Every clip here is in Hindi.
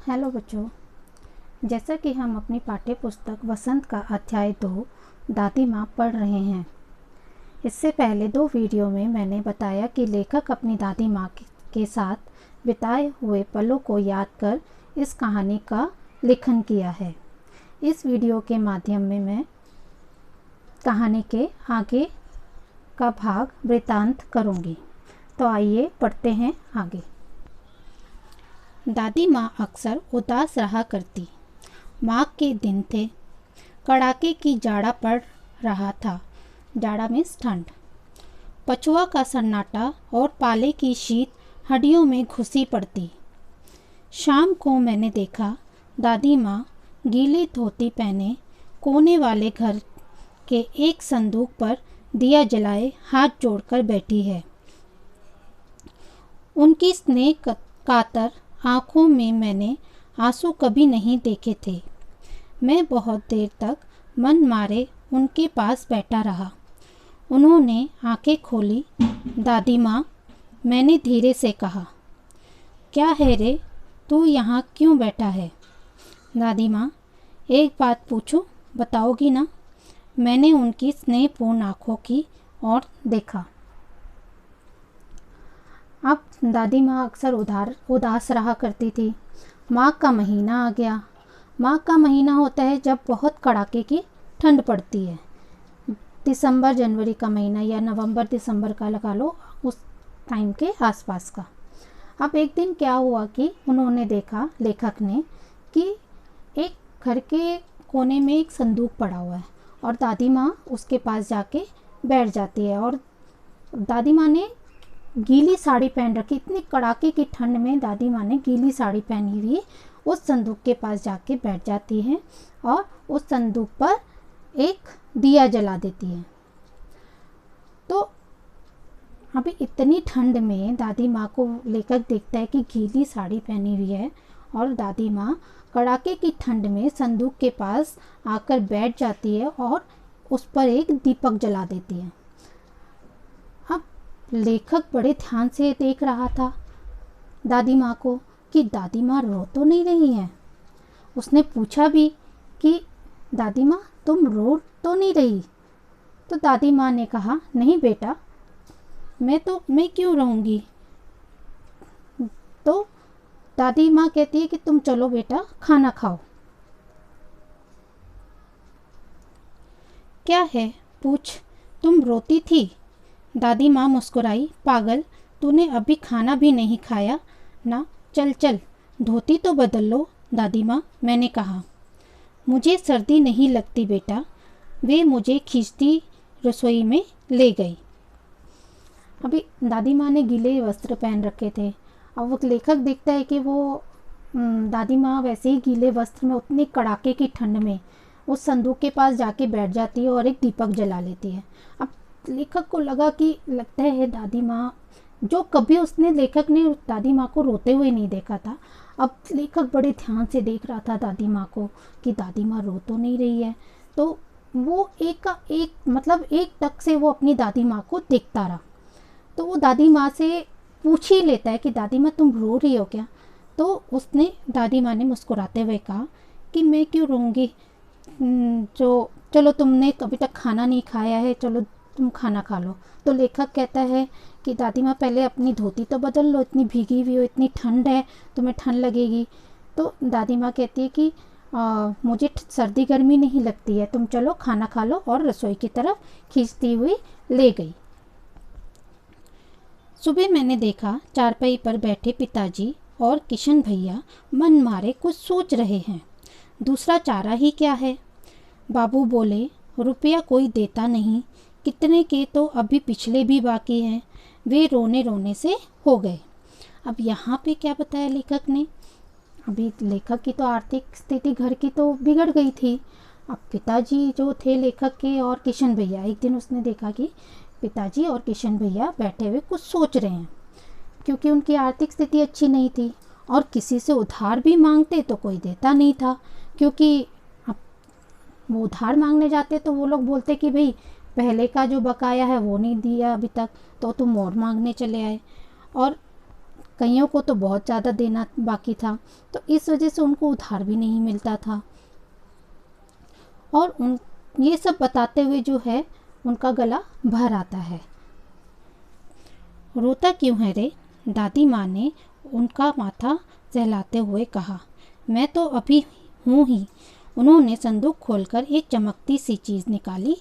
हेलो बच्चों। जैसा कि हम अपनी पाठ्य पुस्तक वसंत का अध्याय 2 दादी माँ पढ़ रहे हैं। इससे पहले 2 वीडियो में मैंने बताया कि लेखक अपनी दादी माँ के साथ बिताए हुए पलों को याद कर इस कहानी का लेखन किया है। इस वीडियो के माध्यम में मैं कहानी के आगे का भाग वृत्तांत करूँगी। तो आइए पढ़ते हैं आगे। दादी माँ अक्सर उदास रहा करती। माघ के दिन थे। कड़ाके की जाड़ा पड़ रहा था। जाड़ा मीन्स ठंड। पछुआ का सन्नाटा और पाले की शीत हड्डियों में घुसी पड़ती। शाम को मैंने देखा दादी माँ गीली धोती पहने कोने वाले घर के एक संदूक पर दिया जलाए हाथ जोड़कर बैठी है। उनकी स्नेह कातर आँखों में मैंने आंसू कभी नहीं देखे थे। मैं बहुत देर तक मन मारे उनके पास बैठा रहा। उन्होंने आंखें खोली। दादी माँ, मैंने धीरे से कहा, क्या है रे, तू यहाँ क्यों बैठा है? दादी माँ, एक बात पूछूं, बताओगी ना? मैंने उनकी स्नेहपूर्ण आँखों की ओर देखा। अब दादी माँ अक्सर उदास रहा करती थी। माघ का महीना आ गया। माघ का महीना होता है जब बहुत कड़ाके की ठंड पड़ती है। दिसंबर जनवरी का महीना या नवंबर दिसंबर का लगा लो, उस टाइम के आसपास का। अब एक दिन क्या हुआ कि उन्होंने देखा, लेखक ने, कि एक घर के कोने में एक संदूक पड़ा हुआ है और दादी माँ उसके पास जाके बैठ जाती है। और दादी माँ ने गीली साड़ी पहन रखी। इतनी कड़ाके की ठंड में दादी माँ ने गीली साड़ी पहनी हुई उस संदूक के पास जाके बैठ जाती हैं और उस संदूक पर एक दिया जला देती है। तो अभी इतनी ठंड में दादी माँ को लेखक देखता है कि गीली साड़ी पहनी हुई है और दादी माँ कड़ाके की ठंड में संदूक के पास आकर बैठ जाती है और उस पर एक दीपक जला देती है। अब लेखक बड़े ध्यान से देख रहा था दादी माँ को कि दादी माँ रो तो नहीं रही हैं। उसने पूछा भी कि दादी माँ, तुम रो तो नहीं रही? तो दादी माँ ने कहा, नहीं बेटा, मैं क्यों रहूँगी? तो दादी माँ कहती है कि तुम चलो बेटा, खाना खाओ। क्या है, पूछ, तुम रोती थी? दादी माँ मुस्कुराई। पागल, तूने अभी खाना भी नहीं खाया ना? चल चल, धोती तो बदल लो। दादी माँ, मैंने कहा। मुझे सर्दी नहीं लगती बेटा। वे मुझे खींचती रसोई में ले गई। अभी दादी माँ ने गीले वस्त्र पहन रखे थे। अब वो लेखक देखता है कि वो दादी माँ वैसे ही गीले वस्त्र में उतनी कड़ाके की ठंड में उस संदूक के पास जाके बैठ जाती है और एक दीपक जला लेती है। अब लेखक को लगता है दादी माँ, जो कभी लेखक ने दादी माँ को रोते हुए नहीं देखा था, अब लेखक बड़े ध्यान से देख रहा था दादी माँ को कि दादी माँ रो तो नहीं रही है। तो वो एक टक से वो अपनी दादी माँ को देखता रहा। तो वो दादी माँ से पूछ ही लेता है कि दादी माँ, तुम रो रही हो क्या? तो दादी माँ ने मुस्कुराते हुए कहा कि मैं क्यों रोऊंगी, चलो तुमने कभी तक खाना नहीं खाया है, चलो तुम खाना खा लो। तो लेखक कहता है कि दादी माँ, पहले अपनी धोती तो बदल लो, इतनी भीगी हुई हो, इतनी ठंड है, तुम्हें ठंड लगेगी। तो दादी माँ कहती है कि मुझे सर्दी गर्मी नहीं लगती है, तुम चलो खाना खा लो, और रसोई की तरफ खींचती हुई ले गई। सुबह मैंने देखा चारपाई पर बैठे पिताजी और किशन भैया मन मारे कुछ सोच रहे हैं। दूसरा चारा ही क्या है? बाबू बोले, रुपया कोई देता नहीं, कितने के तो अभी पिछले भी बाकी हैं। वे रोने रोने से हो गए। अब यहाँ पे क्या बताया लेखक ने? अभी लेखक की तो आर्थिक स्थिति घर की तो बिगड़ गई थी। अब पिताजी जो थे लेखक के और किशन भैया, एक दिन उसने देखा कि पिताजी और किशन भैया बैठे हुए कुछ सोच रहे हैं, क्योंकि उनकी आर्थिक स्थिति अच्छी नहीं थी और किसी से उधार भी मांगते तो कोई देता नहीं था, क्योंकि अब वो उधार मांगने जाते तो वो लोग बोलते कि भाई पहले का जो बकाया है वो नहीं दिया अभी तक, तो तुम और मांगने चले आए। और कईयों को तो बहुत ज़्यादा देना बाकी था, तो इस वजह से उनको उधार भी नहीं मिलता था। और उन ये सब बताते हुए जो है उनका गला भर आता है। रोता क्यों है रे? दादी माँ ने उनका माथा सहलाते हुए कहा। मैं तो अभी हूँ ही। उन्होंने संदूक खोलकर एक चमकती सी चीज़ निकाली।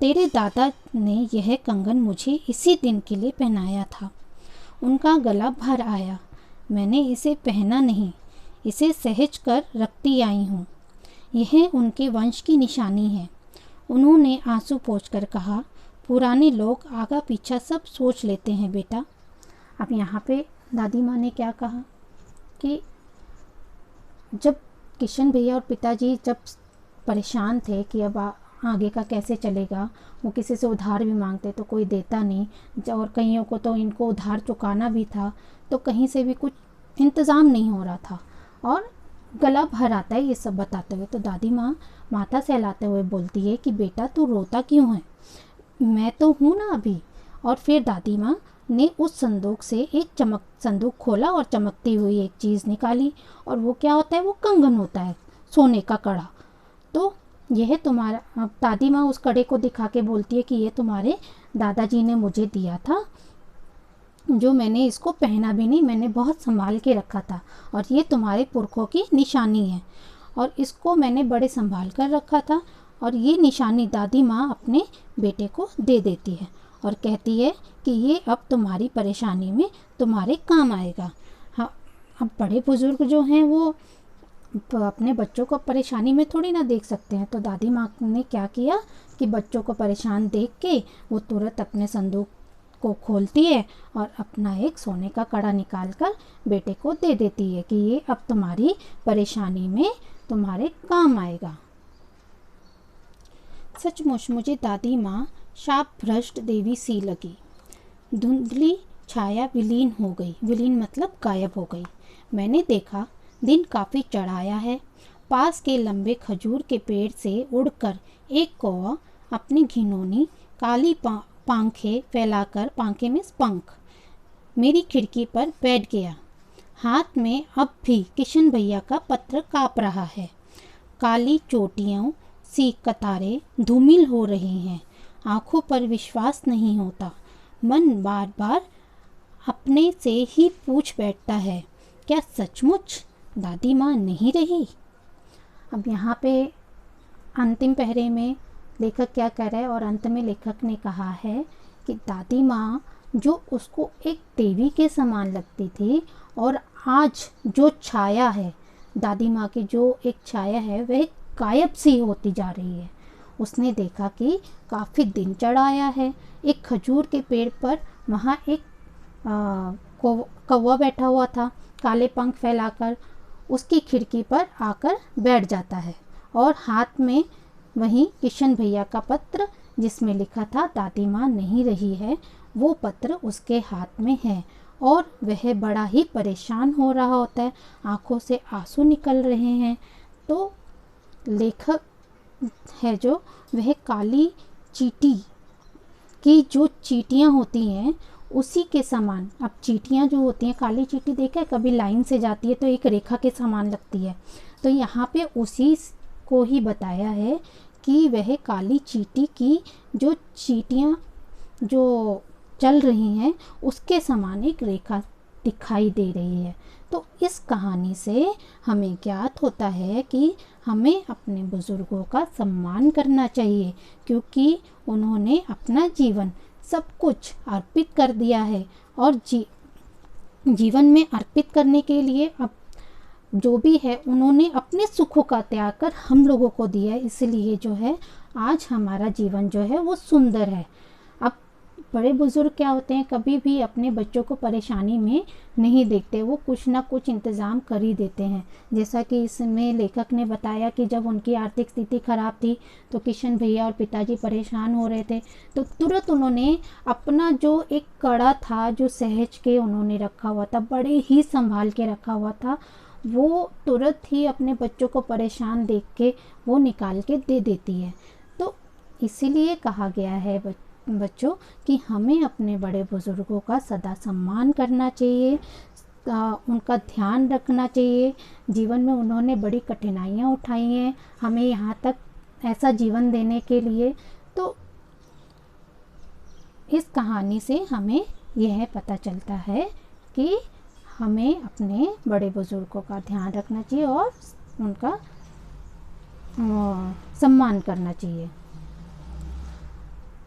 तेरे दादा ने यह कंगन मुझे इसी दिन के लिए पहनाया था। उनका गला भर आया। मैंने इसे पहना नहीं, इसे सहेज कर रखती आई हूँ। यह उनके वंश की निशानी है। उन्होंने आंसू पोंछकर कहा। पुराने लोग आगा पीछा सब सोच लेते हैं बेटा। अब यहाँ पे दादी माँ ने क्या कहा कि जब किशन भैया और पिताजी जब परेशान थे कि अब आगे का कैसे चलेगा, वो किसी से उधार भी मांगते तो कोई देता नहीं, और कईयों को तो इनको उधार चुकाना भी था, तो कहीं से भी कुछ इंतज़ाम नहीं हो रहा था और गला भर आता है ये सब बताते हुए। तो दादी माँ माथा सहलाते हुए बोलती है कि बेटा तू रोता क्यों है, मैं तो हूँ ना अभी। और फिर दादी माँ ने उस संदूक से एक संदूक खोला और चमकती हुई एक चीज़ निकाली, और वो क्या होता है, वो कंगन होता है, सोने का कड़ा। तो यह तुम्हारा, दादी माँ उस कड़े को दिखा के बोलती है कि ये तुम्हारे दादाजी ने मुझे दिया था, जो मैंने इसको पहना भी नहीं, मैंने बहुत संभाल के रखा था, और ये तुम्हारे पुरखों की निशानी है, और इसको मैंने बड़े संभाल कर रखा था। और ये निशानी दादी माँ अपने बेटे को दे देती है और कहती है कि ये अब तुम्हारी परेशानी में तुम्हारे काम आएगा। हाँ, अब बड़े बुज़ुर्ग जो हैं वो अपने बच्चों को परेशानी में थोड़ी ना देख सकते हैं। तो दादी माँ ने क्या किया कि बच्चों को परेशान देख के वो तुरंत अपने संदूक को खोलती है और अपना एक सोने का कड़ा निकाल कर बेटे को दे देती है कि ये अब तुम्हारी परेशानी में तुम्हारे काम आएगा। सचमुच मुझे दादी माँ शाप भ्रष्ट देवी सी लगी। धुंधली छाया विलीन हो गई, विलीन मतलब गायब हो गई। मैंने देखा दिन काफ़ी चढ़ाया है। पास के लंबे खजूर के पेड़ से उड़कर एक कौवा अपनी घिनौनी काली पांखें फैलाकर, पांखें में पंख, मेरी खिड़की पर बैठ गया। हाथ में अब भी किशन भैया का पत्र काँप रहा है। काली चोटियों सी कतारें धूमिल हो रही हैं। आंखों पर विश्वास नहीं होता। मन बार बार अपने से ही पूछ बैठता है, क्या सचमुच दादी माँ नहीं रही? अब यहाँ पे अंतिम पहरे में लेखक क्या कह रहा है, और अंत में लेखक ने कहा है कि दादी माँ जो उसको एक देवी के समान लगती थी, और आज जो छाया है दादी माँ की, जो एक छाया है वह गायब सी होती जा रही है। उसने देखा कि काफ़ी दिन चढ़ाया है। एक खजूर के पेड़ पर वहाँ एक कौवा बैठा हुआ था, काले पंख फैलाकर उसकी खिड़की पर आकर बैठ जाता है, और हाथ में वहीं किशन भैया का पत्र जिसमें लिखा था दादी माँ नहीं रही है, वो पत्र उसके हाथ में है, और वह बड़ा ही परेशान हो रहा होता है, आंखों से आंसू निकल रहे हैं। तो लेखक है जो, वह काली चींटी की जो चींटियाँ होती हैं उसी के समान, अब चींटियाँ जो होती हैं, काली चींटी देखा है कभी, लाइन से जाती है तो एक रेखा के समान लगती है, तो यहाँ पे उसी को ही बताया है कि वह काली चींटी की जो चींटियाँ जो चल रही हैं उसके समान एक रेखा दिखाई दे रही है। तो इस कहानी से हमें ज्ञात होता है कि हमें अपने बुज़ुर्गों का सम्मान करना चाहिए, क्योंकि उन्होंने अपना जीवन सब कुछ अर्पित कर दिया है, और जीवन में अर्पित करने के लिए अब जो भी है उन्होंने अपने सुखों का त्याग कर हम लोगों को दिया है, इसलिए जो है आज हमारा जीवन जो है वो सुंदर है। अब बड़े बुज़ुर्ग क्या होते हैं, कभी भी अपने बच्चों को परेशानी में नहीं देखते, वो कुछ ना कुछ इंतज़ाम कर ही देते हैं। जैसा कि इसमें लेखक ने बताया कि जब उनकी आर्थिक स्थिति ख़राब थी तो किशन भैया और पिताजी परेशान हो रहे थे, तो तुरंत उन्होंने अपना जो एक कड़ा था जो सहेज के उन्होंने रखा हुआ था, बड़े ही संभाल के रखा हुआ था, वो तुरंत ही अपने बच्चों को परेशान देख के वो निकाल के दे देती है। तो इसीलिए कहा गया है बच्चों कि हमें अपने बड़े बुज़ुर्गों का सदा सम्मान करना चाहिए, उनका ध्यान रखना चाहिए। जीवन में उन्होंने बड़ी कठिनाइयाँ उठाई हैं हमें यहाँ तक ऐसा जीवन देने के लिए। तो इस कहानी से हमें यह पता चलता है कि हमें अपने बड़े बुजुर्गों का ध्यान रखना चाहिए और उनका सम्मान करना चाहिए।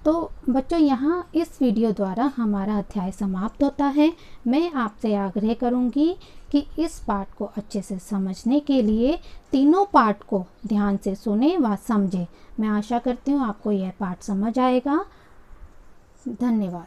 तो बच्चों, यहाँ इस वीडियो द्वारा हमारा अध्याय समाप्त होता है। मैं आपसे आग्रह करूँगी कि इस पाठ को अच्छे से समझने के लिए तीनों पाठ को ध्यान से सुने व समझें। मैं आशा करती हूँ आपको यह पाठ समझ आएगा। धन्यवाद।